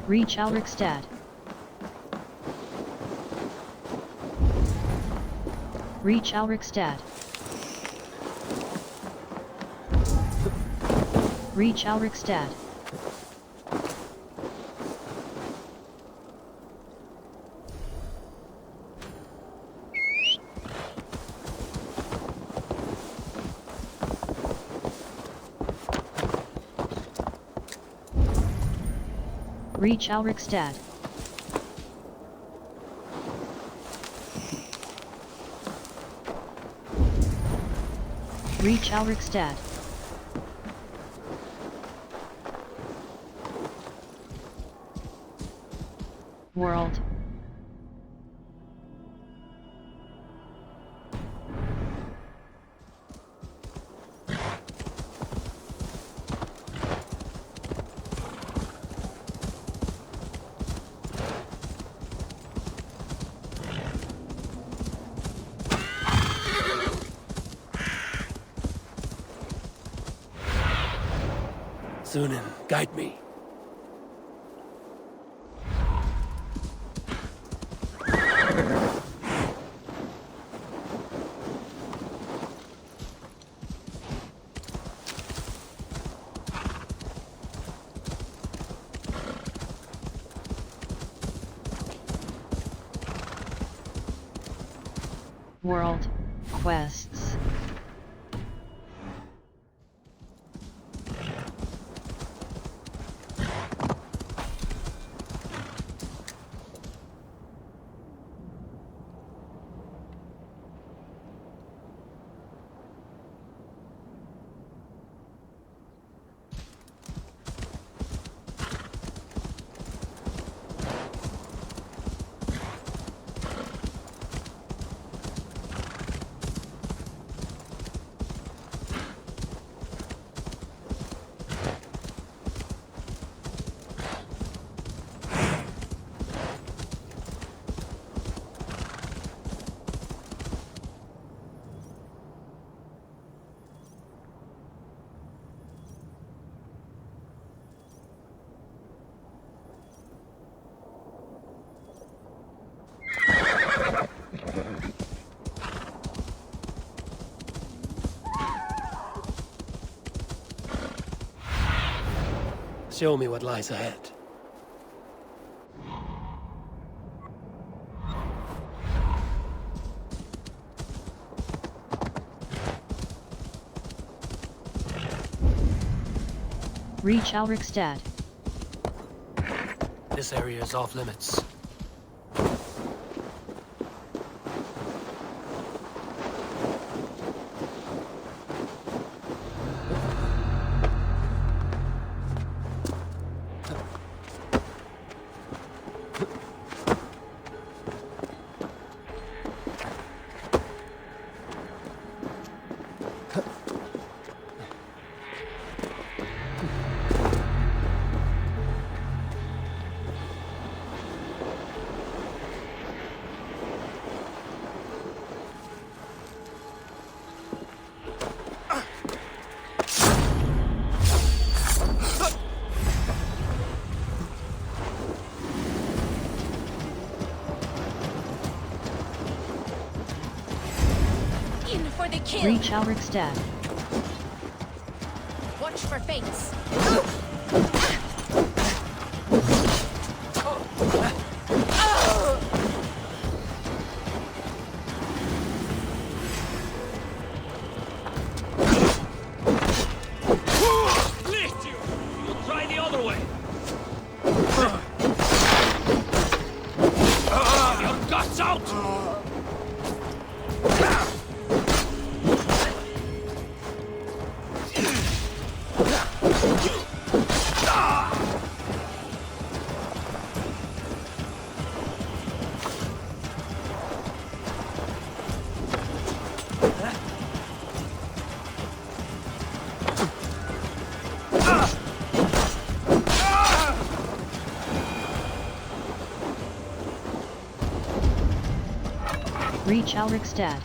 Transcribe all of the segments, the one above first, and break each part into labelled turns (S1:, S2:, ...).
S1: Reach Ulrichstad. Reach Ulrichstad. Reach Ulrichstad. Reach Ulrichstad. Reach Ulrichstad. World.
S2: Sunan, guide me.
S1: World. Quests.
S2: Show me what lies ahead.
S1: Reach Ulrichstad.
S2: This area is off limits.
S3: For the kill.
S1: Reach Ulrichstad.
S3: Watch for fates.
S2: Lift you! You'll try the other way! Your guts out!
S1: Reach Ulrichstad.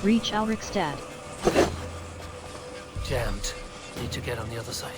S1: Reach Ulrichstad.
S2: Jammed. Need to get on the other side.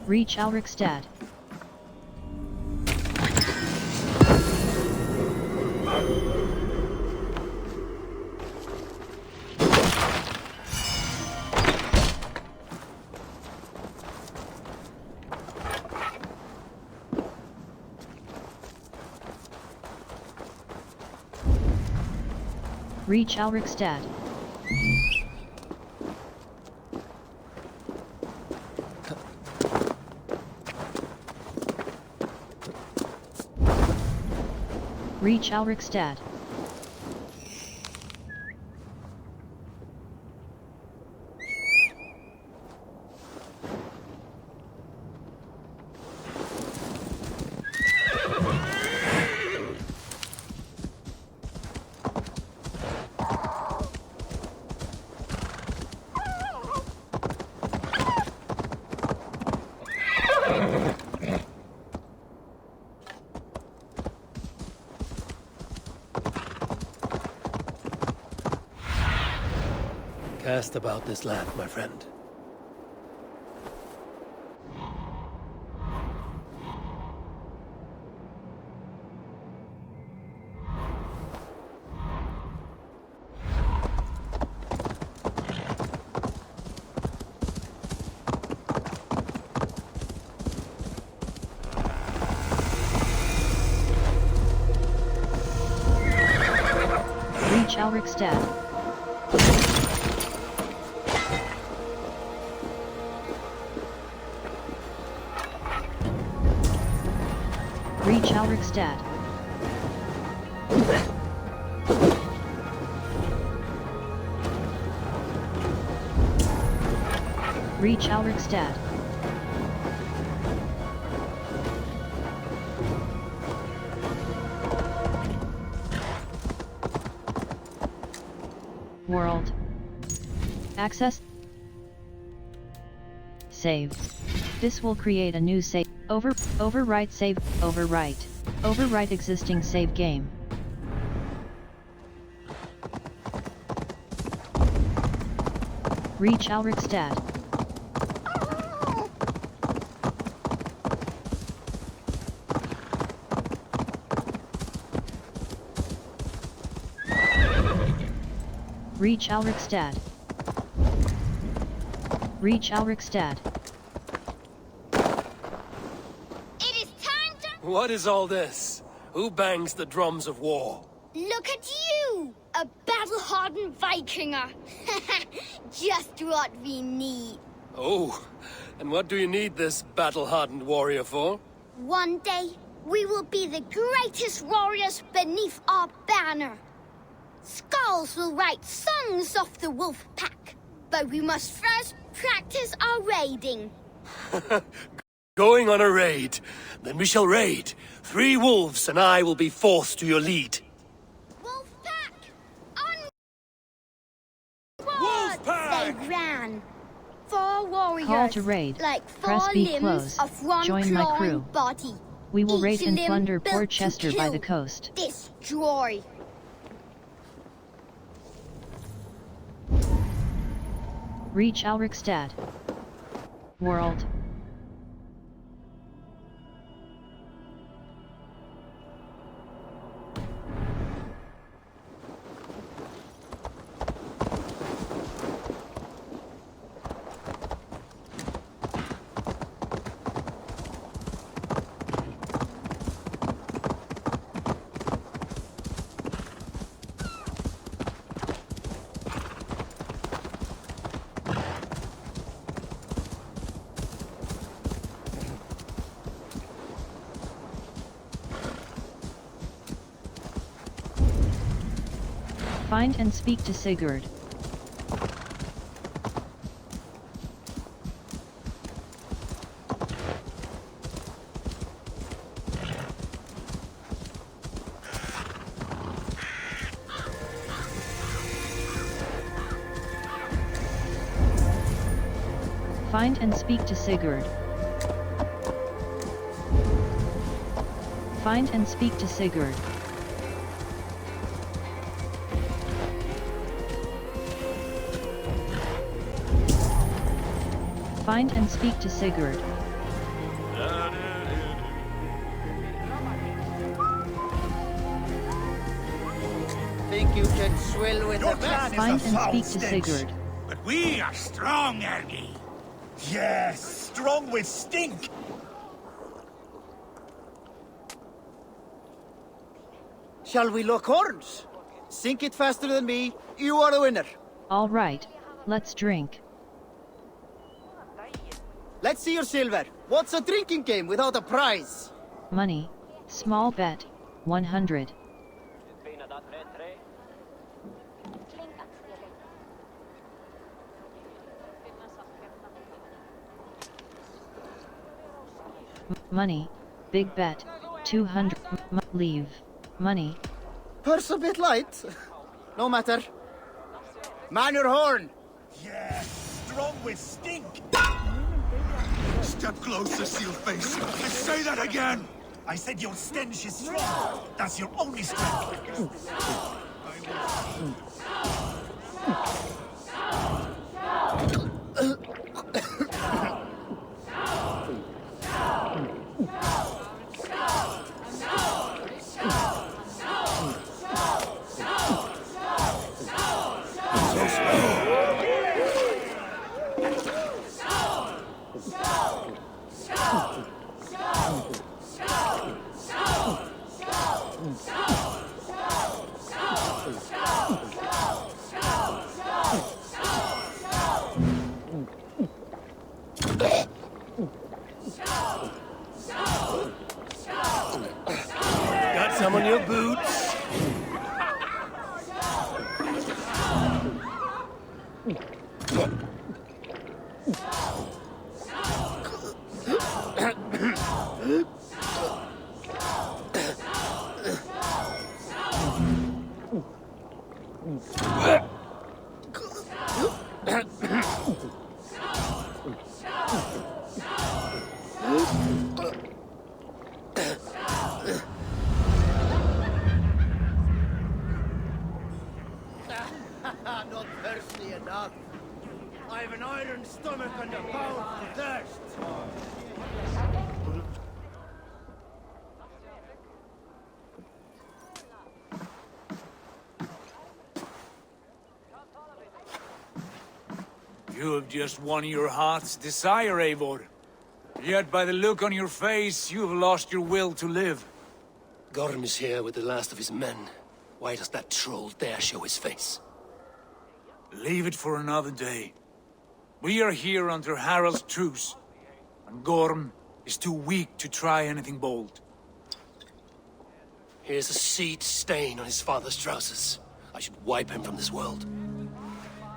S1: Reach Ulrichstad. Reach Ulrichstad. Reach Ulrichstad.
S2: Cast about this land, my friend.
S1: Reach Ulrichstad. Reach Ulrichstad. Reach Ulrichstad. World. Access. Save. This will create a new save. Overwrite save. Overwrite. Overwrite existing save game. Reach Ulrichstad. Reach Ulrichstad. Reach Ulrichstad.
S3: It is time to...
S2: What is all this? Who bangs the drums of war?
S3: Look at you! A battle-hardened Vikinger! Just what we need.
S2: Oh, and what do you need this battle-hardened warrior for?
S3: One day, we will be the greatest warriors beneath our banner. Skulls will write songs of the wolf pack, but we must first practice our raiding.
S2: Going on a raid. Then we shall raid. 3 wolves and I will be forced to your lead.
S3: Wolf pack! Onward!
S2: Wolf pack!
S3: They ran. 4 warriors.
S1: Call to raid.
S3: Like 4
S1: Press B
S3: limbs
S1: close.
S3: of one
S1: Join my
S3: clawing
S1: crew.
S3: body.
S1: We will
S3: Each
S1: raid and
S3: limb
S1: plunder
S3: built
S1: Port
S3: to
S1: Chester by
S3: kill.
S1: the coast.
S3: Destroy.
S1: Reach Ulrichstad. World. Find and speak to Sigurd. Find and speak to Sigurd. Find and speak to Sigurd. Find and speak to Sigurd.
S4: Think you can swill with the best?
S1: Find and speak to Sigurd.
S5: But we are strong, Ergi.
S6: Yes, strong with stink.
S4: Shall we lock horns? Sink it faster than me. You are the winner.
S1: All right, let's drink.
S4: Let's see your silver. What's a drinking game without a prize?
S1: Money. Small bet. 100. Money. Big bet. 200. Leave. Money.
S4: Purse a bit light. No matter. Man your horn.
S6: Yes, strong with stink.
S5: Step closer, Sealface. And say that again!
S6: I said your stench is strong. That's your only strength.
S2: Got some on your boots?
S4: Not thirsty enough. I have an iron stomach and a powerful thirst.
S5: You have just won your heart's desire, Eivor. Yet by the look on your face, you have lost your will to live.
S2: Gorm is here with the last of his men. Why does that troll dare show his face?
S5: Leave it for another day. We are here under Harald's truce, and Gorm is too weak to try anything bold.
S2: Here's a seed stain on his father's trousers. I should wipe him from this world.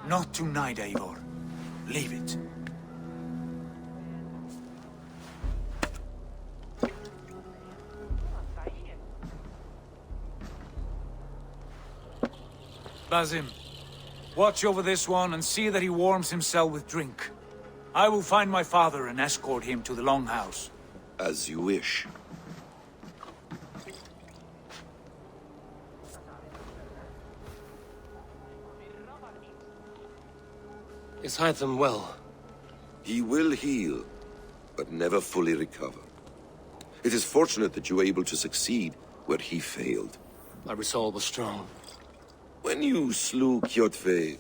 S5: Not tonight, Eivor. Leave it. Basim, watch over this one and see that he warms himself with drink. I will find my father and escort him to the Longhouse.
S7: As you wish.
S2: Is Hytham well?
S7: He will heal, but never fully recover. It is fortunate that you were able to succeed where he failed.
S2: My resolve was strong.
S7: When you slew Kjotve,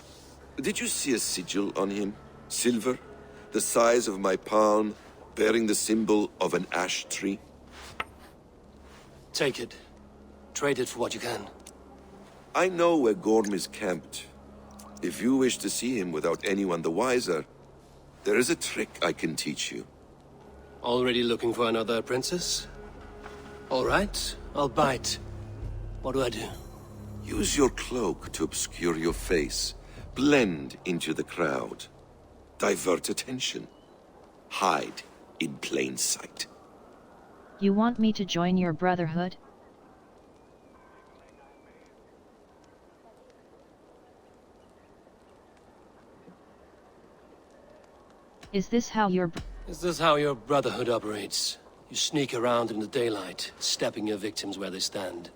S7: did you see a sigil on him? Silver, the size of my palm, bearing the symbol of an ash tree?
S2: Take it. Trade it for what you can.
S7: I know where Gorm is camped. If you wish to see him without anyone the wiser, there is a trick I can teach you.
S2: Already looking for another princess? All right, I'll bite. What do I do?
S7: Use your cloak to obscure your face. Blend into the crowd. Divert attention. Hide in plain sight.
S1: You want me to join your brotherhood? Is this how
S2: your brotherhood operates? You sneak around in the daylight, stabbing your victims where they stand.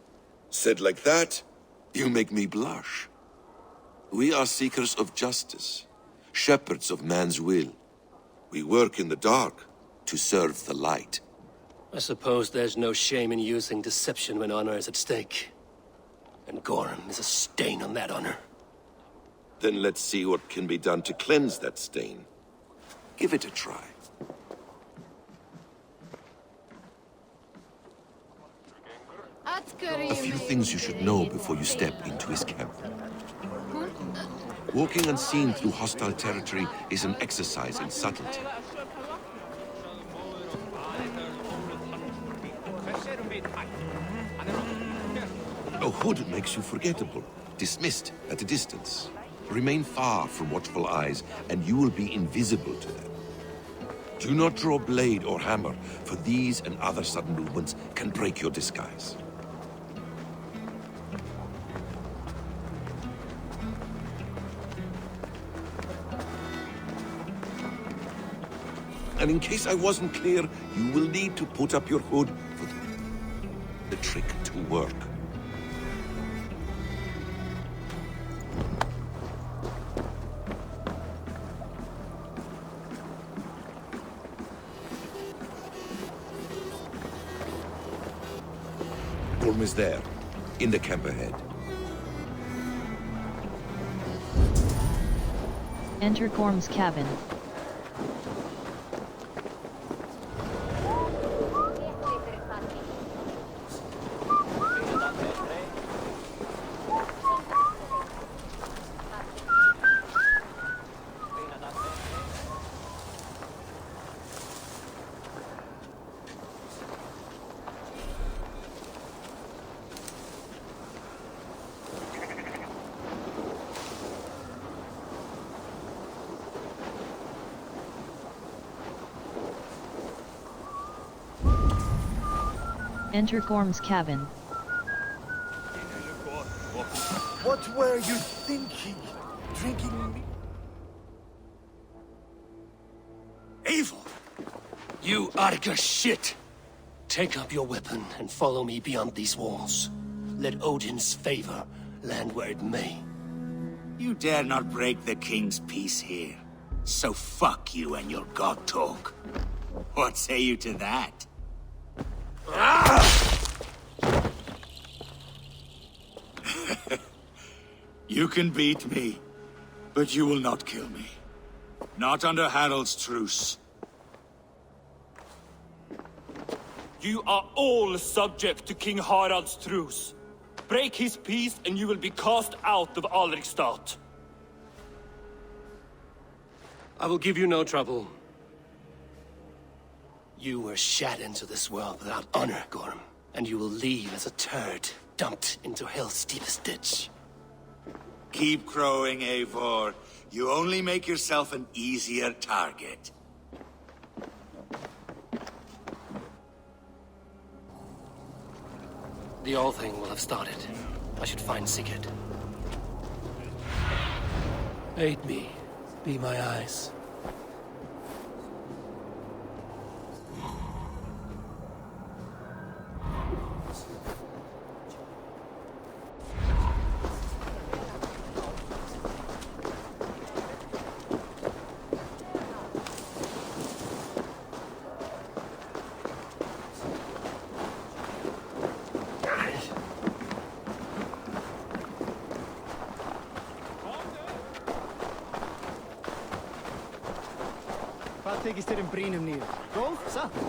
S7: Said like that, you make me blush. We are seekers of justice, shepherds of man's will. We work in the dark to serve the light.
S2: I suppose there's no shame in using deception when honor is at stake. And Gorm is a stain on that honor.
S7: Then let's see what can be done to cleanse that stain. Give it a try. A few things you should know before you step into his camp. Walking unseen through hostile territory is an exercise in subtlety. A hood makes you forgettable, dismissed at a distance. Remain far from watchful eyes, and you will be invisible to them. Do not draw blade or hammer, for these and other sudden movements can break your disguise. And in case I wasn't clear, you will need to put up your hood for the trick to work. Gorm is there, in the camp ahead.
S1: Enter Gorm's cabin. Enter Gorm's cabin.
S6: What were you thinking? Drinking me?
S2: Evil! You Arga shit! Take up your weapon and follow me beyond these walls. Let Odin's favor land where it may.
S8: You dare not break the king's peace here. So fuck you and your god talk. What say you to that? You can beat me, but you will not kill me. Not under Harald's truce.
S9: You are all subject to King Harald's truce. Break his peace and you will be cast out of Alrikstad.
S2: I will give you no trouble. You were shat into this world without honor, Gorm, and you will leave as a turd, dumped into hell's deepest ditch.
S8: Keep crowing, Eivor. You only make yourself an easier target.
S2: The All Thing will have started. I should find Sigurd. Aid me. Be my eyes.
S4: Það tekist þér brínum nýr. Góð, satt?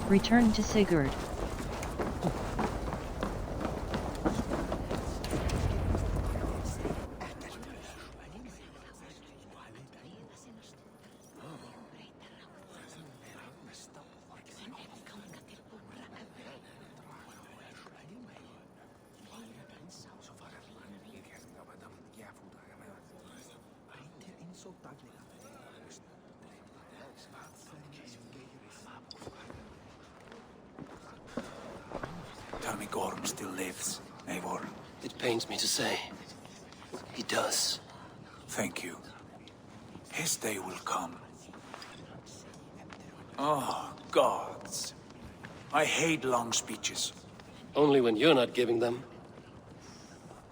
S1: Return to Sigurd.
S5: Tell me Gorm still lives, Eivor.
S2: It pains me to say. He does.
S5: Thank you. His day will come. Oh, gods. I hate long speeches.
S2: Only when you're not giving them.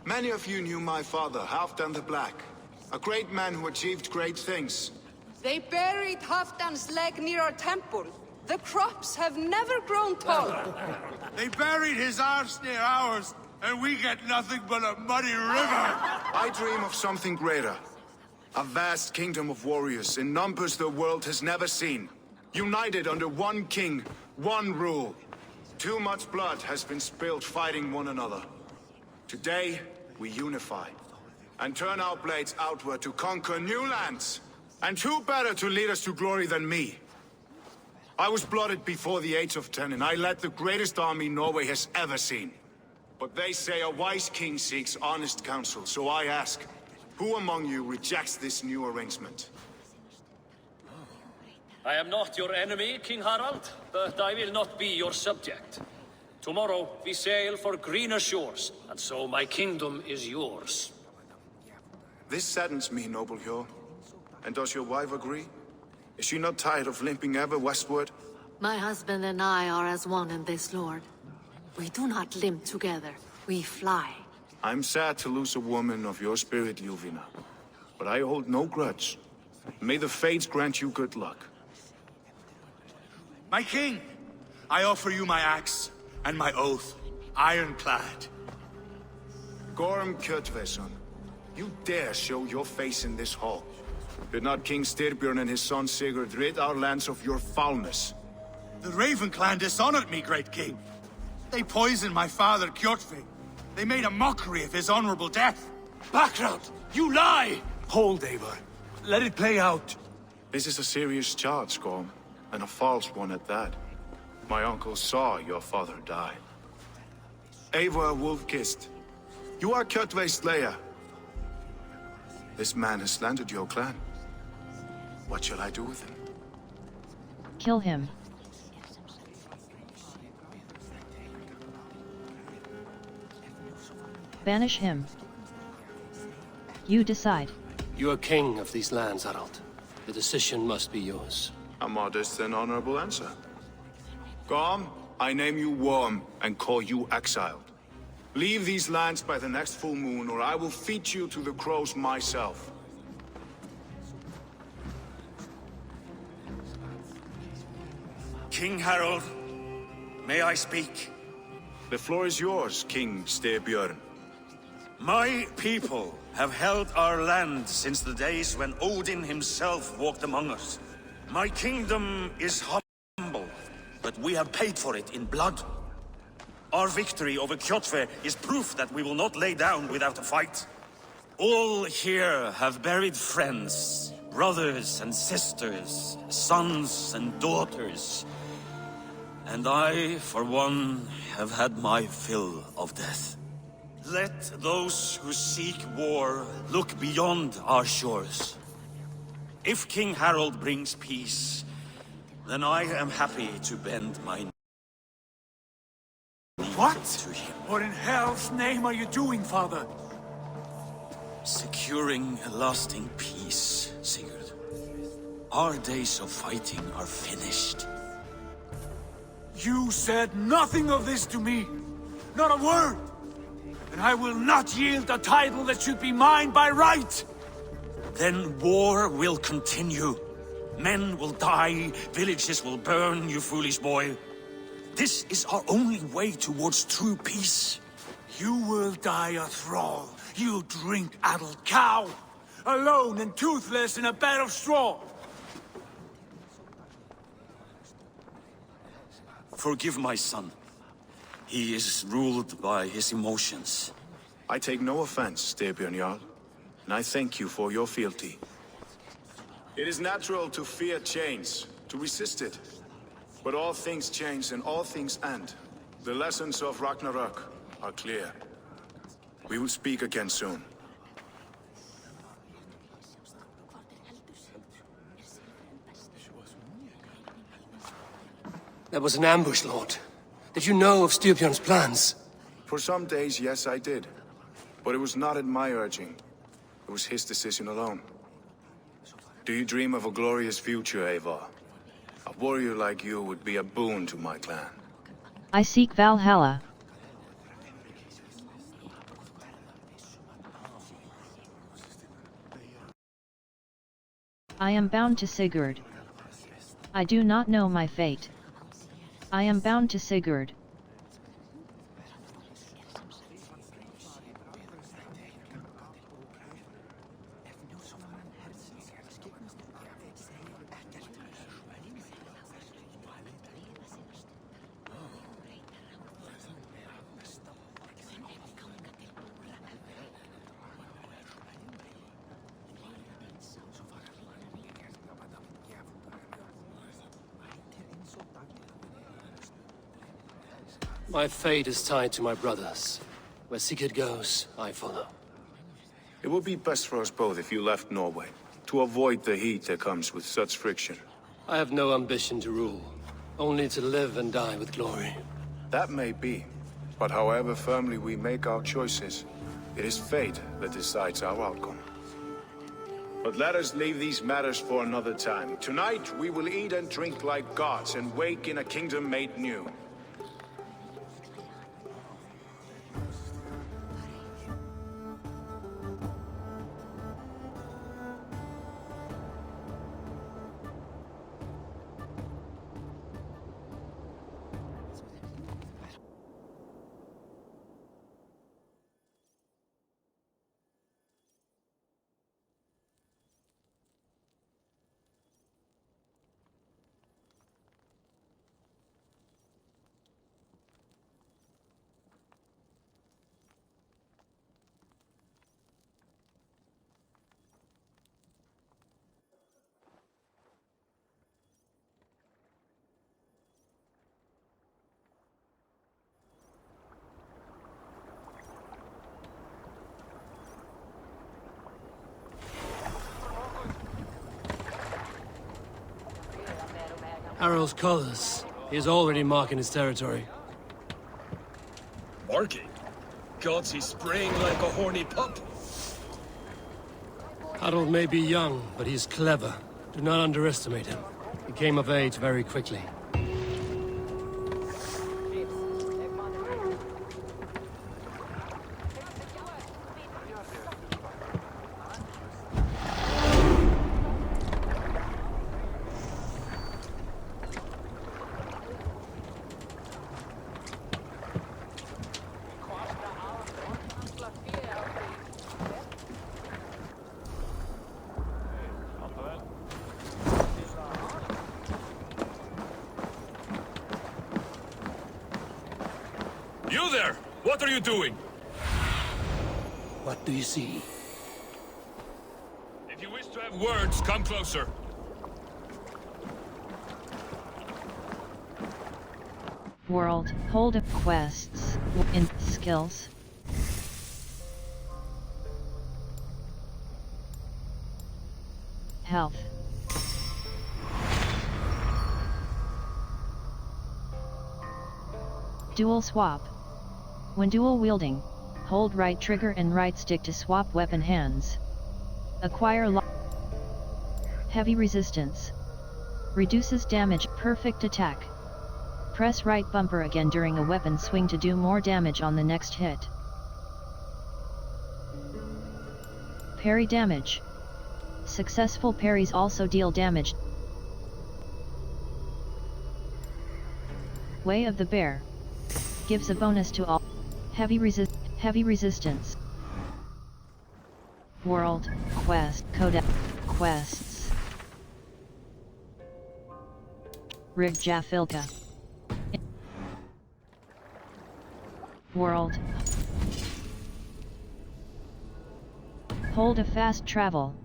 S10: Many of you knew my father, Halfdan the Black. A great man who achieved great things.
S11: They buried Halfdan's leg near our temple. The crops have never grown taller.
S6: They buried his arse near ours, and we get nothing but a muddy river.
S10: I dream of something greater. A vast kingdom of warriors in numbers the world has never seen. United under one king, one rule. Too much blood has been spilled fighting one another. Today, we unify. And turn our blades outward to conquer new lands. And who better to lead us to glory than me? I was blooded before the age of 10, and I led the greatest army Norway has ever seen. But they say a wise king seeks honest counsel, so I ask, who among you rejects this new arrangement?
S12: I am not your enemy, King Harald, but I will not be your subject. Tomorrow we sail for greener shores, and so my kingdom is yours.
S10: This saddens me, noble Hjor. And does your wife agree? Is she not tired of limping ever westward?
S13: My husband and I are as one in this, Lord. We do not limp together, we fly.
S10: I'm sad to lose a woman of your spirit, Ljuvina. But I hold no grudge. May the fates grant you good luck.
S6: My king, I offer you my axe and my oath, ironclad.
S10: Gorm Kjotveson, you dare show your face in this hall. Did not King Styrbjörn and his son Sigurd rid our lands of your foulness?
S6: The Raven clan dishonored me, great king. They poisoned my father, Kjotve. They made a mockery of his honorable death.
S2: Background! You lie!
S5: Hold, Eivor. Let it play out.
S10: This is a serious charge, Gorm, and a false one at that. My uncle saw your father die. Eivor Wolf-Kissed, you are Kjotve's slayer. This man has slandered your clan. What shall I do with him?
S1: Kill him. Banish him. You decide.
S2: You are king of these lands, Harald. The decision must be yours.
S10: A modest and honorable answer. Gorm, I name you Worm and call you exiled. Leave these lands by the next full moon, or I will feed you to the crows myself.
S6: King Harold, may I speak?
S10: The floor is yours, King Styrbjörn.
S14: My people have held our land since the days when Odin himself walked among us. My kingdom is humble, but we have paid for it in blood. Our victory over Kjotve is proof that we will not lay down without a fight. All here have buried friends, brothers and sisters, sons and daughters. And I, for one, have had my fill of death. Let those who seek war look beyond our shores. If King Harold brings peace, Then I am happy to bend my knee
S5: What?
S14: to him.
S5: What in hell's name are you doing, Father?
S14: Securing a lasting peace, Sigurd. Our days of fighting are finished.
S5: You said nothing of this to me. Not a word. And I will not yield a title that should be mine by right.
S14: Then war will continue. Men will die, villages will burn, you foolish boy. This is our only way towards true peace.
S5: You will die a thrall. You'll drink addled cow. Alone and toothless in a bed of straw.
S14: Forgive my son. He is ruled by his emotions.
S10: I take no offense, Styrbjörn Jarl, and I thank you for your fealty. It is natural to fear change, to resist it. But all things change and all things end. The lessons of Ragnarok are clear. We will speak again soon.
S2: That was an ambush, Lord. Did you know of Styrbjörn's plans?
S10: For some days, yes, I did. But it was not at my urging. It was his decision alone. Do you dream of a glorious future, Eivor? A warrior like you would be a boon to my clan.
S1: I seek Valhalla. I am bound to Sigurd. I do not know my fate. I am bound to Sigurd.
S2: My fate is tied to my brothers. Where Sigurd goes, I follow.
S10: It would be best for us both if you left Norway, to avoid the heat that comes with such friction.
S2: I have no ambition to rule, only to live and die with glory.
S10: That may be, but however firmly we make our choices, it is fate that decides our outcome. But let us leave these matters for another time. Tonight, we will eat and drink like gods and wake in a kingdom made new.
S2: Harald's colors. He is already marking his territory.
S15: Marking? Gods, he's spraying like a horny pup.
S2: Harald may be young, but he's clever. Do not underestimate him. He came of age very quickly.
S15: You there! What are you doing?
S2: What do you see?
S15: If you wish to have words, come closer.
S1: World, hold up quests, in skills. Dual swap. When dual wielding, hold right trigger and right stick to swap weapon hands. Acquire heavy resistance. Reduces damage, perfect attack. Press right bumper again during a weapon swing to do more damage on the next hit. Parry damage. Successful parries also deal damage. Way of the Bear. Gives a bonus to all. Heavy resistance. World, quest, codex, quests. Rig Jafilka. World. Hold a fast travel.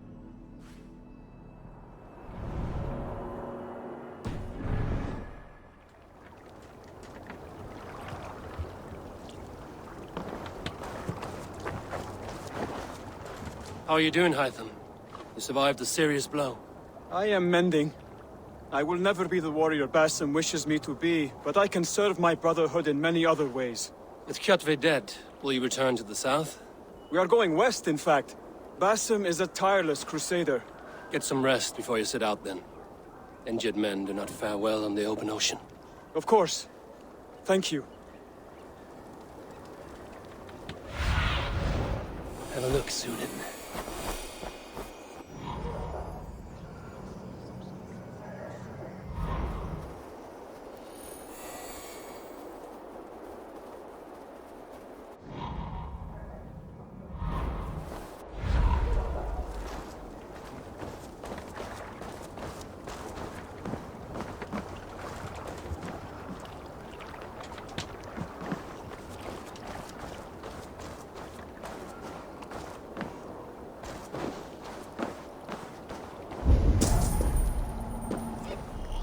S2: How are you doing, Hytham? You survived a serious blow.
S16: I am mending. I will never be the warrior Basim wishes me to be, but I can serve my brotherhood in many other ways.
S2: With Kjotve dead, will you return to the south?
S16: We are going west, in fact. Basim is a tireless crusader.
S2: Get some rest before you set out, then. Injured men do not fare well on the open ocean.
S16: Of course. Thank you.
S2: Have a look, Sunan.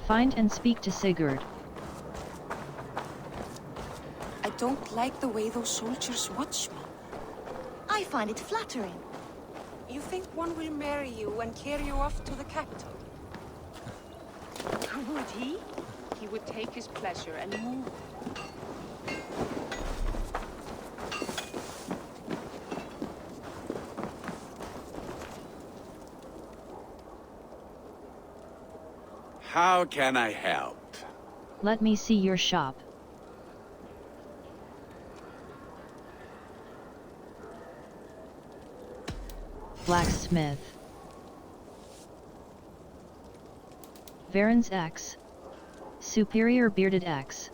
S1: Find and speak to Sigurd.
S11: I don't like the way those soldiers watch me.
S17: I find it flattering.
S11: You think one will marry you and carry you off to the capital?
S17: Would he?
S11: He would take his pleasure and move.
S18: How can I help?
S1: Let me see your shop. Blacksmith. Varen's X. Superior Bearded X.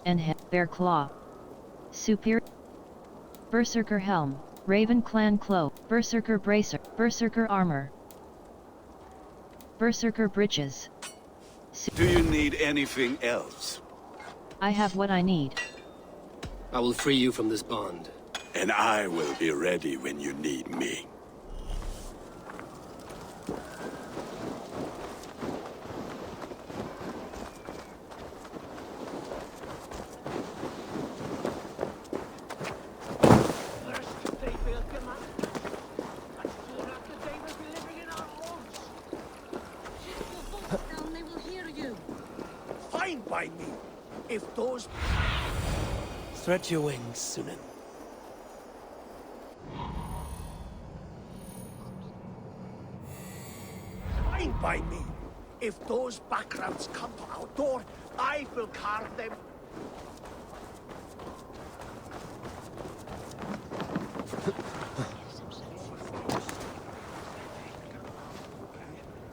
S1: And Bear Claw. Superior. Berserker Helm. Raven Clan Cloak. Berserker Bracer. Berserker Armor. Berserker Breeches.
S18: Do you need anything else?
S1: I have what I need.
S2: I will free you from this bond.
S18: And I will be ready when you need me.
S4: Fine by me. If those...
S2: Stretch your wings, Sunan.
S4: Fine by me. If those backgrounds come to our door, I will carve them.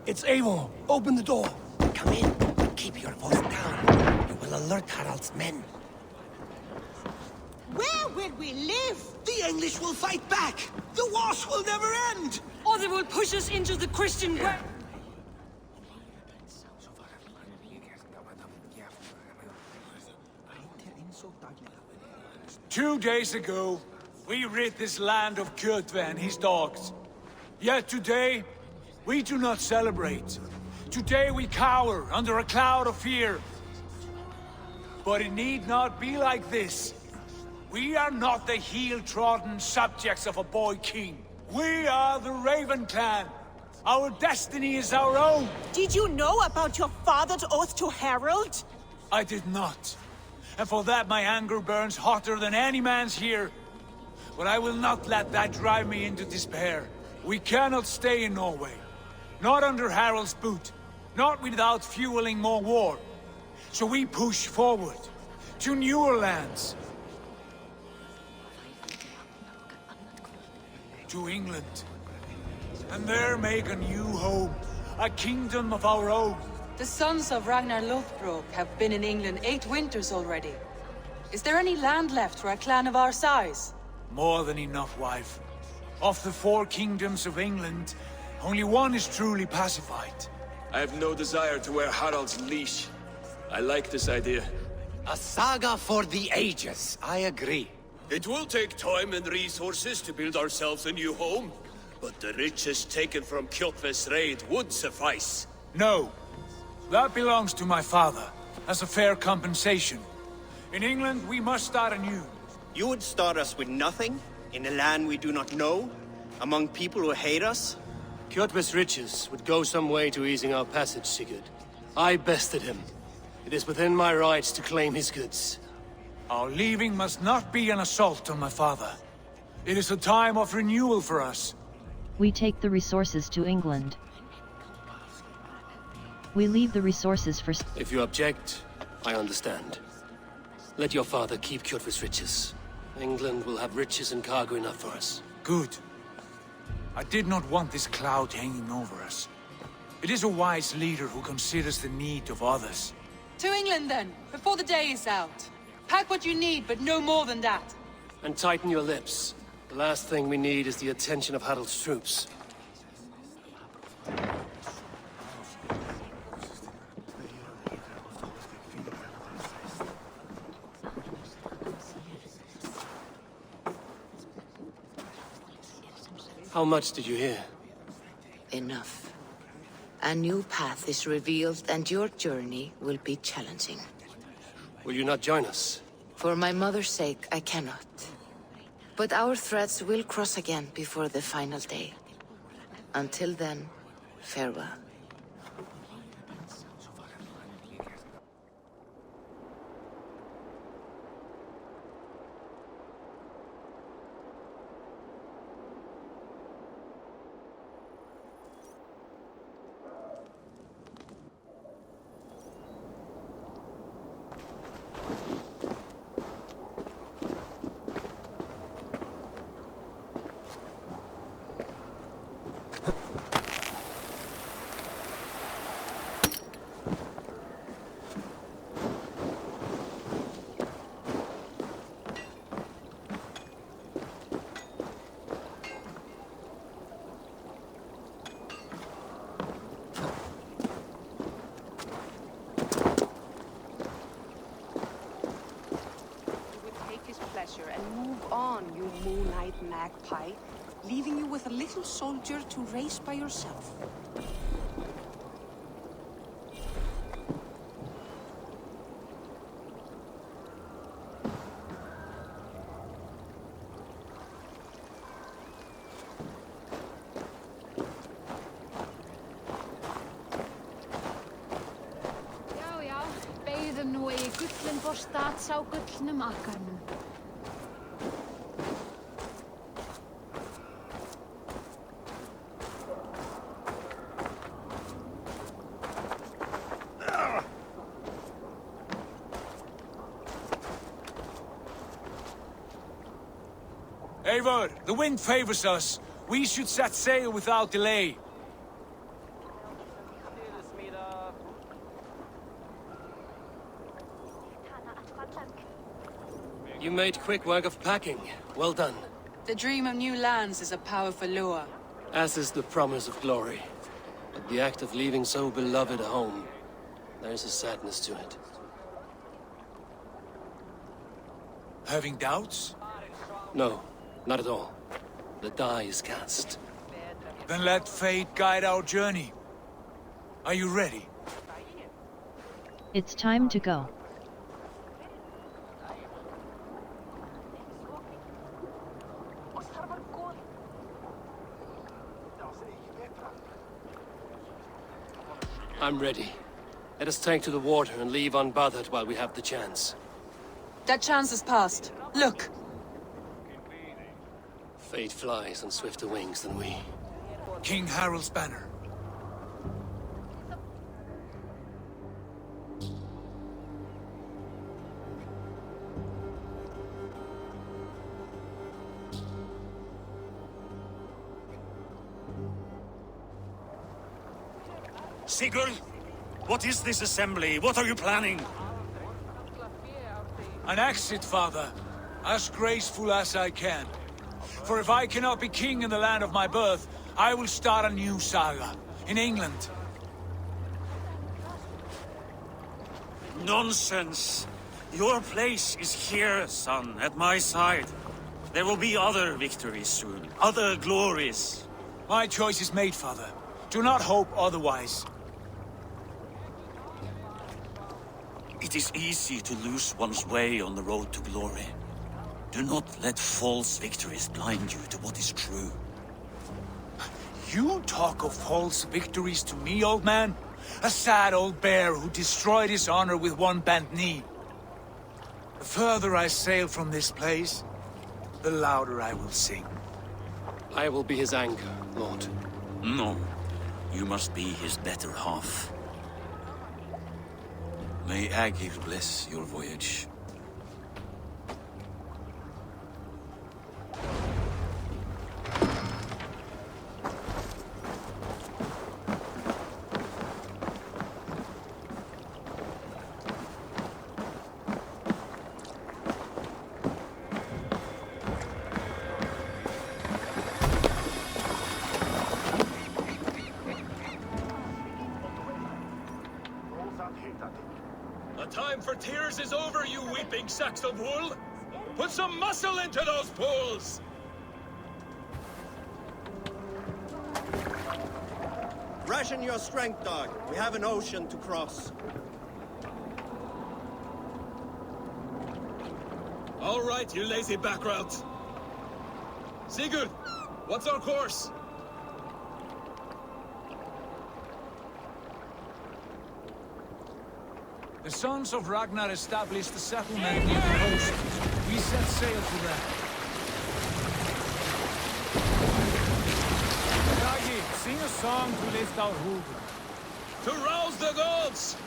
S2: It's Eivor! Open the door!
S19: Come in, but keep your voice down. You will alert Harald's men.
S20: Where will we live?
S19: The English will fight back! The wars will never end!
S11: Or they will push us into the Christian way.
S5: 2 days ago, we rid this land of Kjotve and his dogs. Yet today, we do not celebrate. Today we cower under a cloud of fear. But it need not be like this. We are not the heel-trodden subjects of a boy king. We are the Raven Clan. Our destiny is our own.
S20: Did you know about your father's oath to Harald?
S5: I did not. and for that my anger burns hotter than any man's here. But I will not let that drive me into despair. We cannot stay in Norway. Not under Harald's boot. Not without fueling more war. So we push forward. To newer lands. To England. And there make a new home. A kingdom of our own.
S11: The sons of Ragnar Lothbrok have been in England 8 winters already. Is there any land left for a clan of our size?
S5: More than enough, wife. Of the 4 kingdoms of England, only one is truly pacified.
S15: I have no desire to wear Harald's leash. I like this idea.
S19: A saga for the ages, I agree.
S2: It will take time and resources to build ourselves a new home, but the riches taken from Kjotve's raid would suffice.
S5: No. That belongs to my father, as a fair compensation. In England, we must start anew.
S4: You would start us with nothing? In a land we do not know? Among people who hate us?
S2: Kjotve's riches would go some way to easing our passage, Sigurd. I bested him. It is within my rights to claim his goods.
S5: Our leaving must not be an assault on my father. It is a time of renewal for us.
S1: We take the resources to England. We leave the resources for...
S2: If you object, I understand. Let your father keep Kjotve's riches. England will have riches and cargo enough for us.
S5: Good. I did not want this cloud hanging over us. It is a wise leader who considers the need of others.
S11: To England then, before the day is out. Pack what you need, but no more than that.
S2: And tighten your lips. The last thing we need is the attention of Harald's troops. How much did you hear?
S20: Enough. A new path is revealed and your journey will be challenging.
S2: Will you not join us?
S20: For my mother's sake, I cannot. But our threads will cross again before the final day. Until then, farewell.
S11: And move on, you moonlight magpie, leaving you with a little soldier to race by yourself.
S21: Já, já, beygðum nú eigi gullin fór stats á gullnum akkarnum.
S5: Eivor, the wind favors us. We should set sail without delay.
S2: You made quick work of packing. Well done.
S11: The dream of new lands is a powerful lure.
S2: As is the promise of glory. But the act of leaving so beloved a home, there's a sadness to it.
S5: Having doubts?
S2: No, not at all. The die is cast.
S5: Then let fate guide our journey. Are you ready?
S1: It's time to go.
S2: I'm ready. Let us take to the water and leave unbothered while we have the chance.
S11: That chance is past. Look!
S2: Fate flies on swifter wings than we.
S5: King Harald's banner.
S14: Sigurd, what is this assembly? What are you planning?
S5: An exit, father. As graceful as I can. For if I cannot be king in the land of my birth, I will start a new saga. In England.
S14: Nonsense. Your place is here, son, at my side. There will be other victories soon. Other glories.
S5: My choice is made, father. Do not hope otherwise.
S14: It is easy to lose one's way on the road to glory. Do not let false victories blind you to what is true.
S5: You talk of false victories to me, old man? A sad old bear who destroyed his honor with one bent knee. The further I sail from this place, the louder I will sing.
S2: I will be his anchor, Lord.
S14: No. You must be his better half. May Agir bless your voyage.
S15: The time for tears is over, you weeping sacks of wool! Put some muscle into those pools!
S4: Ration your strength, dog. We have an ocean to cross.
S15: All right, you lazy backroutes. Sigurd, what's our course?
S5: The sons of Ragnar established a settlement near the coast. We set sail for them. Ragi, sing a song to lift our hoover.
S15: To rouse the gods!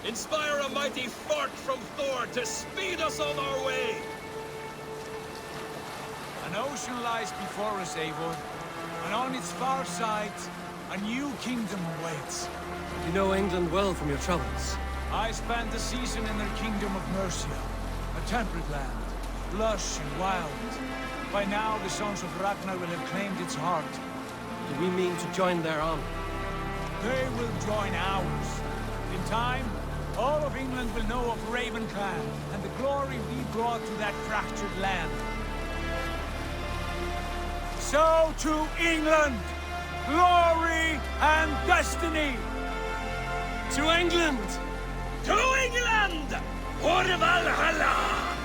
S15: Inspire a mighty fart from Thor to speed us on our way!
S5: An ocean lies before us, Eivor, and on its far side, a new kingdom awaits.
S2: You know England well from your travels.
S5: I spent a season in their kingdom of Mercia, a temperate land, lush and wild. By now, the sons of Ragnar will have claimed its heart.
S2: Do we mean to join their army?
S5: They will join ours. In time, all of England will know of Raven Clan and the glory we brought to that fractured land. So to England, glory and destiny!
S2: To England!
S15: To England! For Valhalla!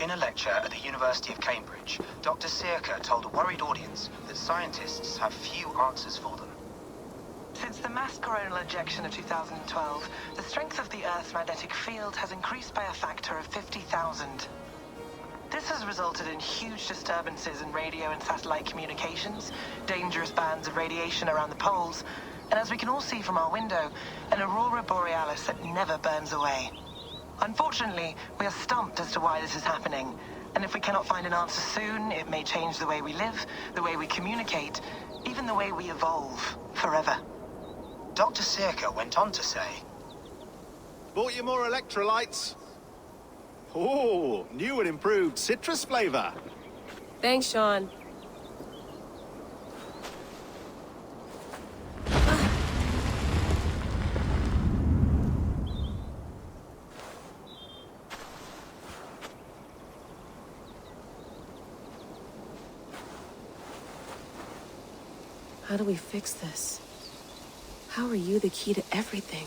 S3: In a lecture at the University of Cambridge, Dr. Circa told a worried audience that scientists have few answers for them.
S22: Since the mass coronal ejection of 2012, the strength of the Earth's magnetic field has increased by a factor of 50,000. This has resulted in huge disturbances in radio and satellite communications, dangerous bands of radiation around the poles, and as we can all see from our window, an aurora borealis that never burns away. Unfortunately, we are stumped as to why this is happening, and if we cannot find an answer soon, it may change the way we live, the way we communicate, even the way we evolve, forever.
S3: Dr. Circa went on to say,
S23: Bought you more electrolytes? Oh, new and improved citrus flavor.
S24: Thanks, Sean.
S25: How do we fix this? How are you the key to everything?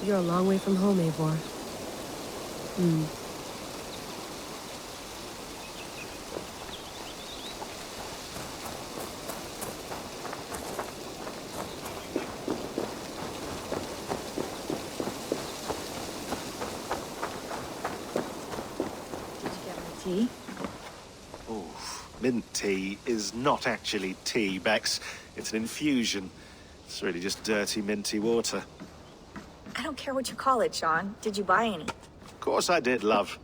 S25: You're a long way from home, Eivor.
S17: Tea?
S23: Oh, mint tea is not actually tea, Bex. It's an infusion. It's really just dirty, minty water.
S17: I don't care what you call it, Sean. Did you buy any?
S23: Of course I did, love.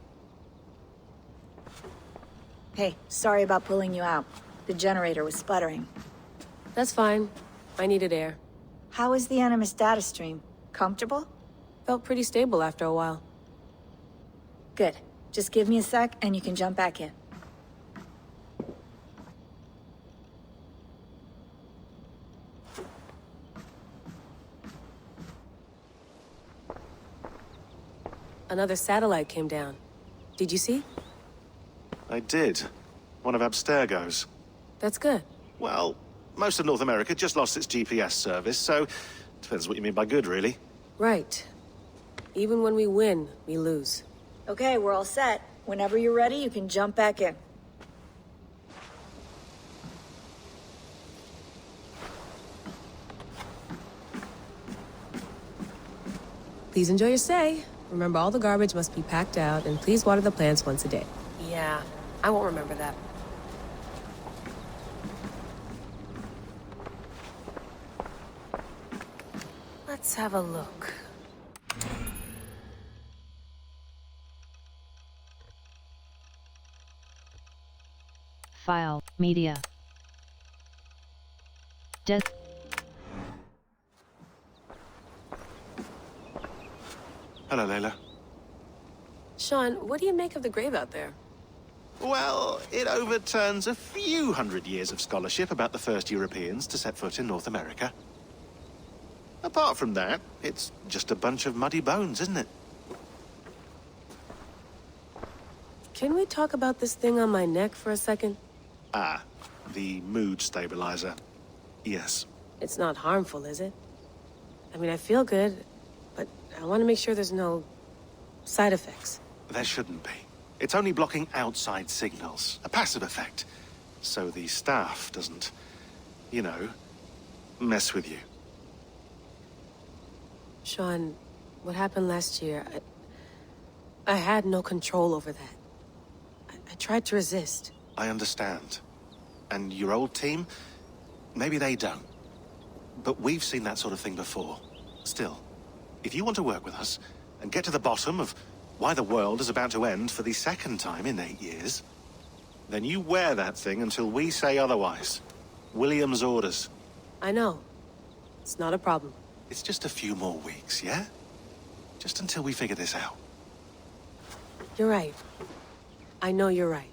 S17: Hey, sorry about pulling you out. The generator was sputtering.
S25: That's fine. I needed air.
S17: How is the Animus data stream? Comfortable?
S25: Felt pretty stable after a while.
S17: Good. Just give me a sec and you can jump back in.
S25: Another satellite came down. Did you see?
S23: I did. One of Abstergo's.
S25: That's good.
S23: Well, most of North America just lost its GPS service, so depends what you mean by good, really.
S25: Right. Even when we win, we lose.
S17: Okay, we're all set. Whenever you're ready, you can jump back in.
S25: Please enjoy your stay. Remember, all the garbage must be packed out, and please water the plants once a day. Yeah, I won't remember that. Let's have a look.
S1: File, media.
S23: Hello, Layla.
S25: Sean, what do you make of the grave out there?
S23: Well, it overturns a few hundred years of scholarship about the first Europeans to set foot in North America. Apart from that, it's just a bunch of muddy bones, isn't it?
S25: Can we talk about this thing on my neck for a second?
S23: Ah, the mood stabilizer. Yes.
S25: It's not harmful, is it? I mean, I feel good, but I want to make sure there's no side effects.
S23: There shouldn't be. It's only blocking outside signals, a passive effect. So the staff doesn't, you know, mess with you.
S25: Sean, what happened last year, I had no control over that. I tried to resist.
S23: I understand. And your old team, maybe they don't. But we've seen that sort of thing before. Still, if you want to work with us and get to the bottom of why the world is about to end for the second time in 8 years, then you wear that thing until we say otherwise. William's orders.
S25: I know. It's not a problem.
S23: It's just a few more weeks, yeah? Just until we figure this out.
S25: You're right. I know you're right.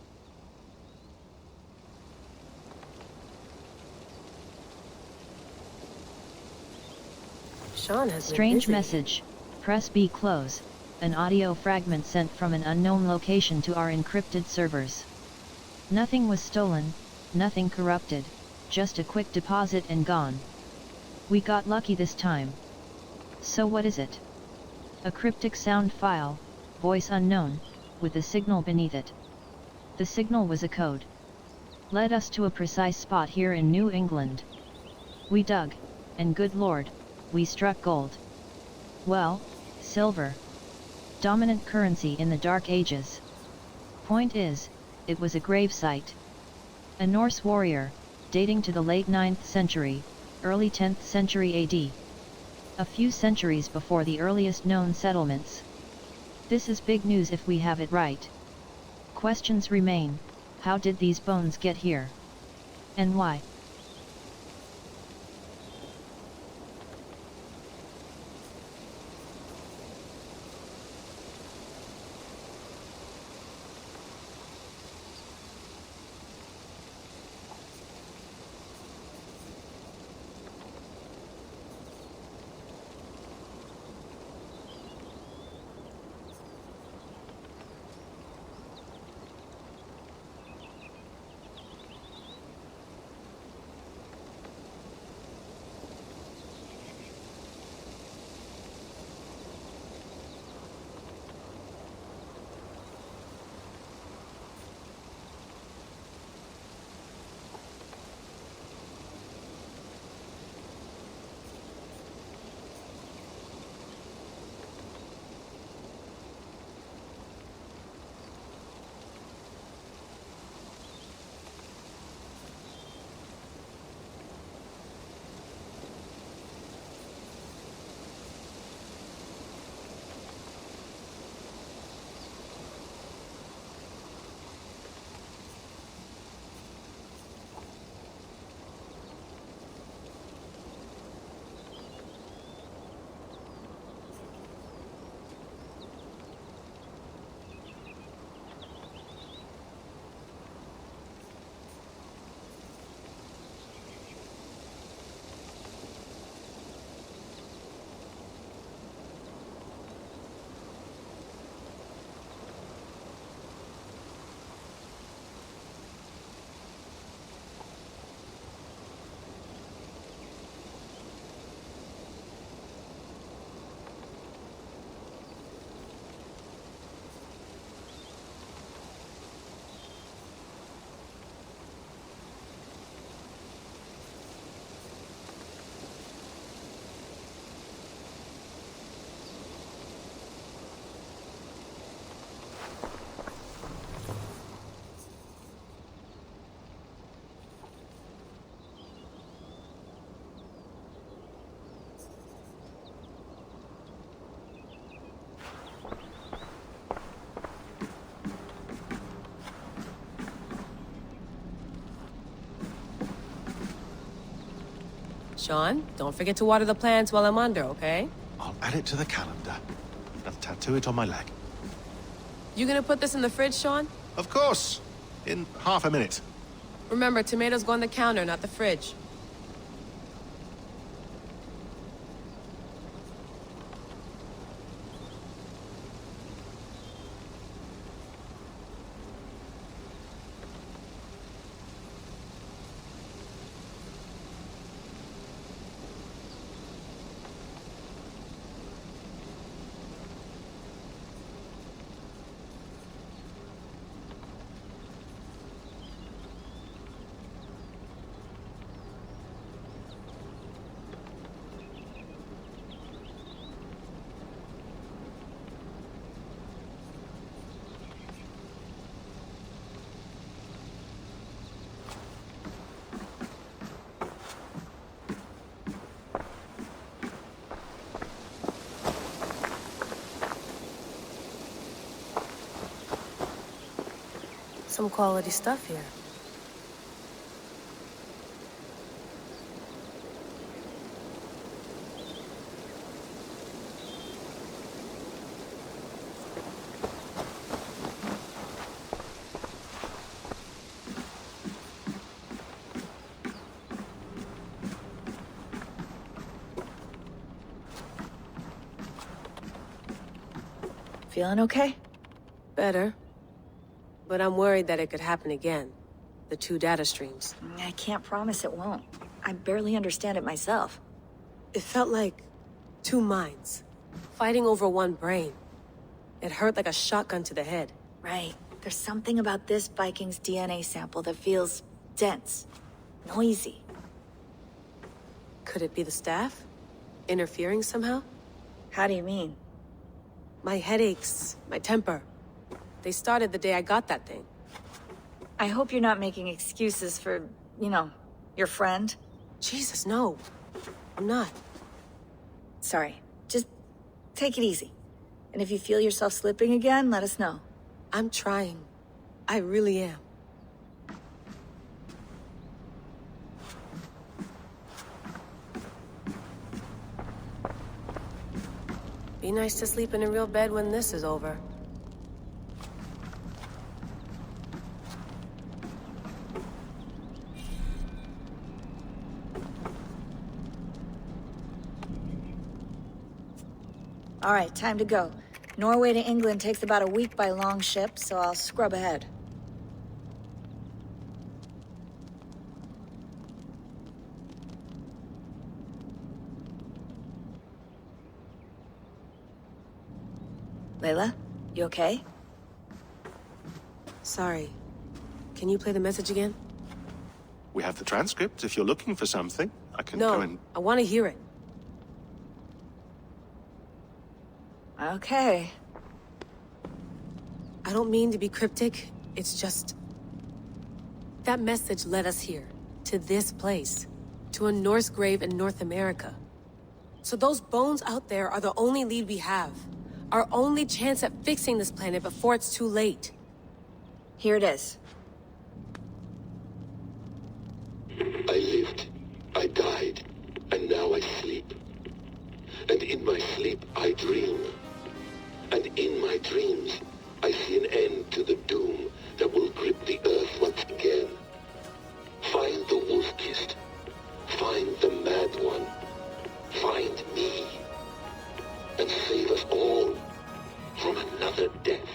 S25: Sean has
S1: Strange
S25: been busy.
S1: message. Press B close. An audio fragment sent from an unknown location to our encrypted servers. Nothing was stolen, nothing corrupted, just a quick deposit and gone. We got lucky this time. So what is it? A cryptic sound file, voice unknown, with a signal beneath it. The signal was a code. Led us to a precise spot here in New England. We dug, and good lord, we struck gold. Well, silver. Dominant currency in the Dark Ages. Point is, it was a gravesite. A Norse warrior, dating to the late 9th century, early 10th century AD. A few centuries before the earliest known settlements. This is big news if we have it right. Questions remain: how did these bones get here? And why?
S24: Sean, don't forget to water the plants while I'm under, okay?
S23: I'll add it to the calendar. I'll tattoo it on my leg.
S24: You gonna put this in the fridge, Sean?
S23: Of course! In half a minute.
S24: Remember, tomatoes go on the counter, not the fridge. Some quality stuff here.
S17: Feeling okay?
S24: Better. But I'm worried that it could happen again. The two data streams.
S17: I can't promise it won't. I barely understand it myself.
S24: It felt like Two minds. Fighting over one brain. It hurt like a shotgun to the head.
S17: Right. There's something about this Viking's DNA sample that feels dense. Noisy.
S24: Could it be the staff? Interfering somehow?
S17: How do you mean?
S24: My headaches, my temper. They started the day I got that thing.
S17: I hope you're not making excuses for, you know, your friend.
S24: Jesus, no. I'm not.
S17: Sorry. Just take it easy. And if you feel yourself slipping again, let us know.
S24: I'm trying. I really am. Be nice to sleep in a real bed when this is over.
S17: All right, time to go. Norway to England takes about a week by long ship, so I'll scrub ahead. Layla, you okay?
S24: Sorry. Can you play the message again?
S23: We have the transcript. If you're looking for something, I can
S24: No,
S23: go and...
S24: I want to hear it.
S17: Okay.
S24: I don't mean to be cryptic. It's just... that message led us here. To this place. To a Norse grave in North America. So those bones out there are the only lead we have. Our only chance at fixing this planet before it's too late.
S17: Here it is.
S18: I lived, I died, and now I sleep. And in my sleep I dream. And in my dreams, I see an end to the doom that will grip the earth once again. Find the wolf-kissed. Find the mad one. Find me. And save us all from another death.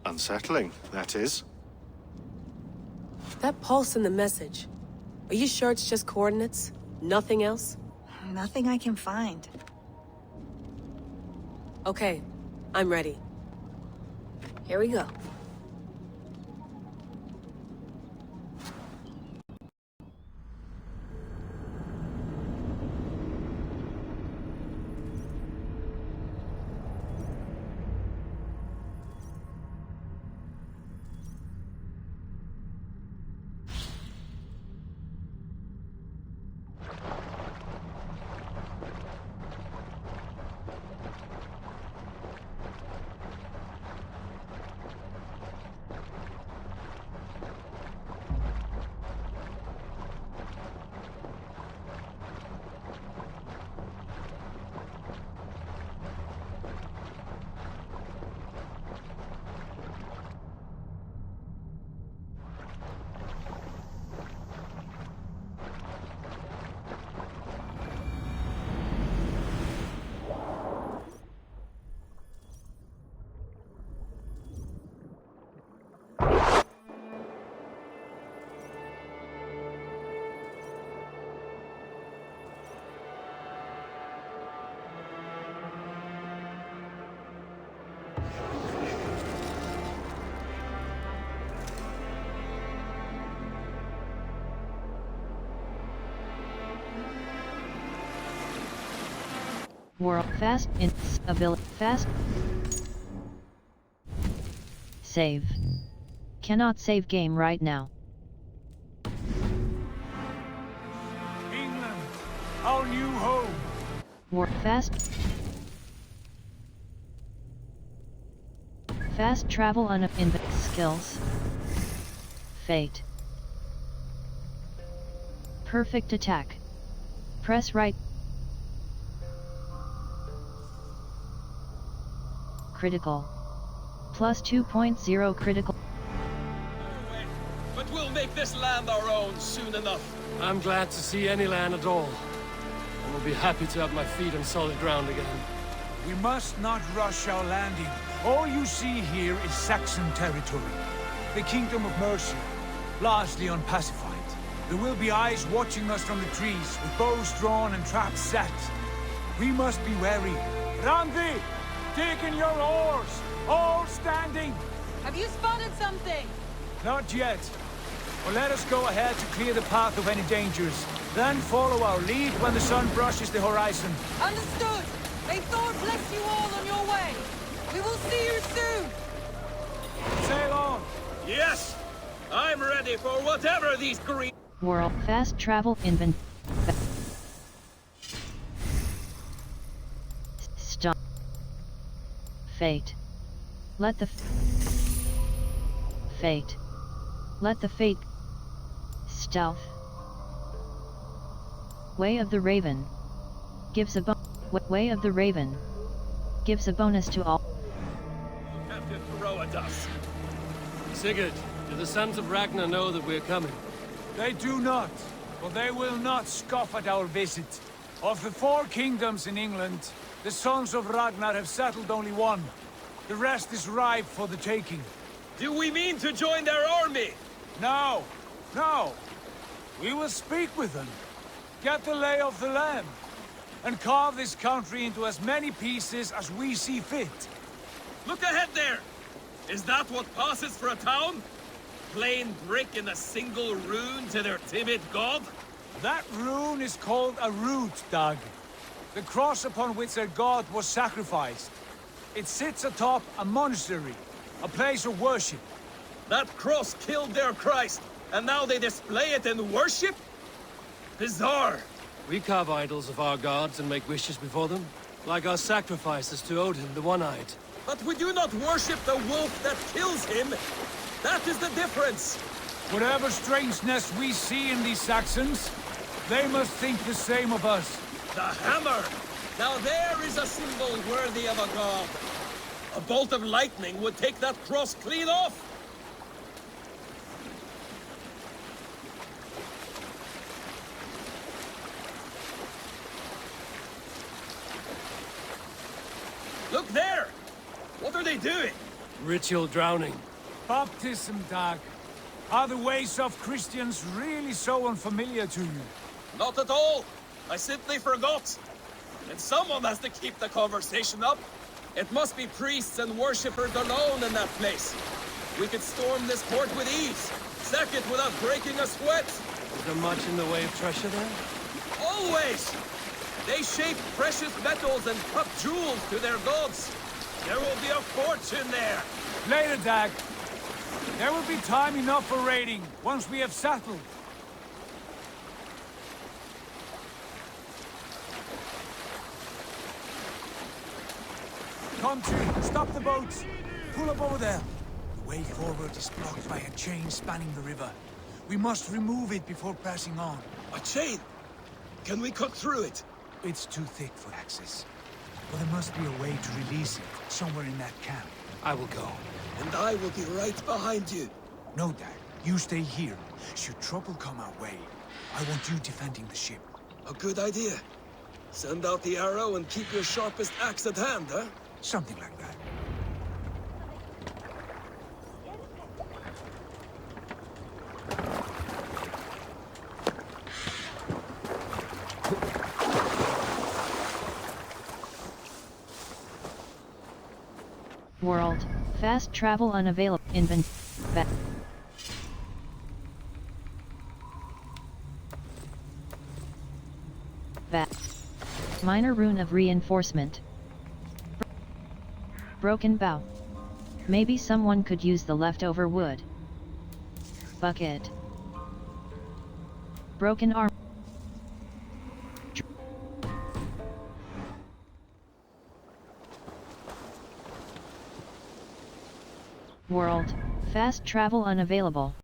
S23: Unsettling, that is.
S24: That pulse in the message. Are you sure it's just coordinates? Nothing else?
S17: Nothing I can find.
S24: Okay, I'm ready.
S17: Here we go.
S1: World fast in ability fast. Save. Cannot save game right now.
S5: England, our new home.
S1: War fast. Fast travel on in skills. Fate. Perfect attack. Press right. Critical. Plus 2.0 critical.
S15: But we'll make this land our own soon enough.
S2: I'm glad to see any land at all. I will be happy to have my feet on solid ground again.
S5: We must not rush our landing. All you see here is Saxon territory. The Kingdom of Mercia, largely unpacified. There will be eyes watching us from the trees, with bows drawn and traps set. We must be wary. Randi! Dig in your oars! All standing!
S11: Have you spotted something?
S5: Not yet. But let us go ahead to clear the path of any dangers. Then follow our lead when the sun brushes the horizon.
S11: Understood! May Thor bless you all on your way! We will see you soon!
S5: Sail on!
S15: Yes! I'm ready for whatever these green...
S1: World fast travel invent. Stop. Fate. Let the fate. Let the fate. Stealth. Way of the Raven. Gives a Way of the Raven. Gives a bonus to all.
S15: Have to throw at us.
S2: Sigurd, do the sons of Ragnar know that we're coming?
S5: They do not, but they will not scoff at our visit. Of the 4 kingdoms in England, the sons of Ragnar have settled only one. The rest is ripe for the taking.
S15: Do we mean to join their army?
S5: No, no. We will speak with them, get the lay of the land, and carve this country into as many pieces as we see fit.
S15: Look ahead there! Is that what passes for a town? Plain brick in a single rune to their timid god?
S5: That rune is called a root, Dag. The cross upon which their god was sacrificed. It sits atop a monastery, a place of worship.
S15: That cross killed their Christ, and now they display it in worship? Bizarre.
S2: We carve idols of our gods and make wishes before them, like our sacrifices to Odin, the One-Eyed.
S15: But we do not worship the wolf that kills him. That is the difference.
S5: Whatever strangeness we see in these Saxons, they must think the same of us.
S15: The hammer! Now there is a symbol worthy of a god. A bolt of lightning would take that cross clean off. Look there! What are they doing?
S2: Ritual drowning.
S5: Baptism, Dag. Are the ways of Christians really so unfamiliar to you?
S15: Not at all. I simply forgot. And someone has to keep the conversation up. It must be priests and worshippers alone in that place. We could storm this port with ease. Sack it without breaking a sweat.
S2: Is there much in the way of treasure there?
S15: Always! They shape precious metals and cut jewels to their gods. There will be a fortune there.
S5: Later, Dag. There will be time enough for raiding, once we have settled. Come to, stop the boats. Pull up over there. The way forward is blocked by a chain spanning the river. We must remove it before passing on.
S15: A chain? Can we cut through it?
S5: It's too thick for access. But there must be a way to release it, somewhere in that camp. I will go.
S15: And I will be right behind you.
S5: No, Dag. You stay here. Should trouble come our way, I want you defending the ship.
S15: A good idea. Send out the arrow and keep your sharpest axe at hand, huh?
S5: Something like that.
S1: World. Fast travel unavailable. Invent. Minor rune of reinforcement. Broken bow. Maybe someone could use the leftover wood. Bucket. Broken arm. World. Fast travel unavailable.